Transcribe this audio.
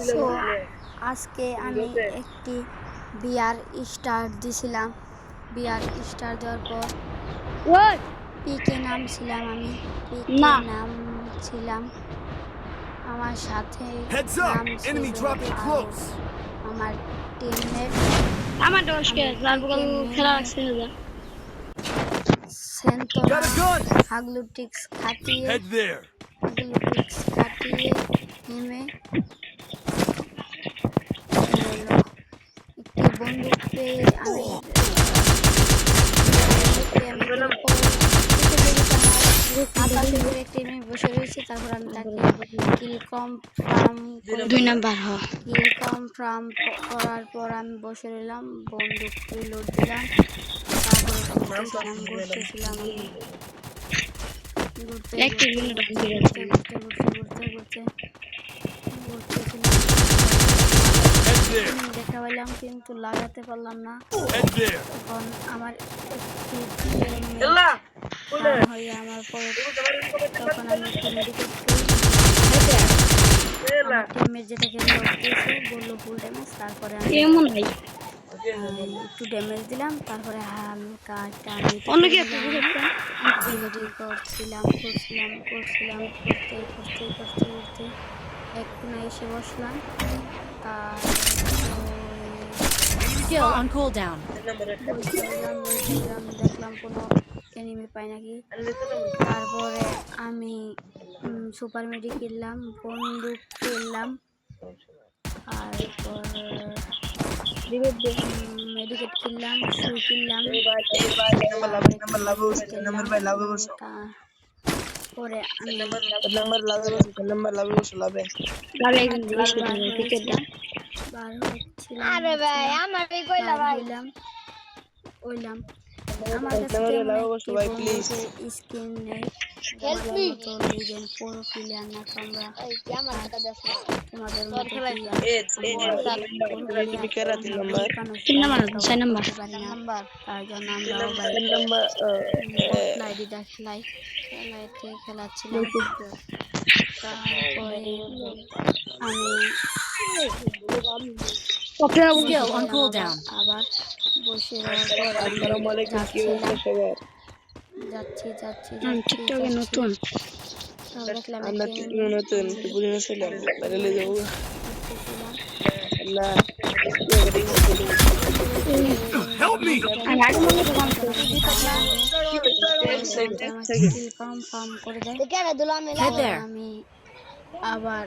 So আজকে আমি একটি বিয়ার স্টার দিছিলাম। বিয়ার স্টার দেওয়ার পর পিকে নামছিলাম আমি। পিকে নামছিলাম, আমার সাথে নাম ছিল আরো আমার টিমমেট। আমার সেন্তনা হাগলুটিক্স খাটিয়ে নেমে একটি বন্দুক পেয়ে আমি বসে রয়েছি। তারপর আমি তাকে কিল কনফার্ম করার পর আমি বসে রইলাম, বন্দুক রিলোড দিলাম। তারপরে ঘুরতেছিলাম দেখা পাইলাম কিন্তু লাগাতে পারলাম না। তখন আমার হয়ে আমার পরে তখন আমি একটু মেডিকেট টিমমেট যেটাকে বললো ফুল ড্যামেজ। তারপরে আমি একটু ড্যামেজ দিলাম। তারপরে হালকা করছিলাম করতে এক কোণে এসে বসলাম। দেখলাম কোনো এনিমি পাই নাকি। তারপরে আমি সুপার মেডি কিনলাম, বন্দুক কিনলাম, তারপর মেডিকেট কিনলাম, শু কিনলাম। পরে আমি আমার কাছে স্কিন নেই, পুরো প্লেয়ার না তোমরা, তোমাদের মতো তার জন্য আমরা খেলাইতে খেলাচ্ছিলাম। তারপরে আমি আবার বসে যাচ্ছি নতুন কনফার্ম করে দেয়। আমি আবার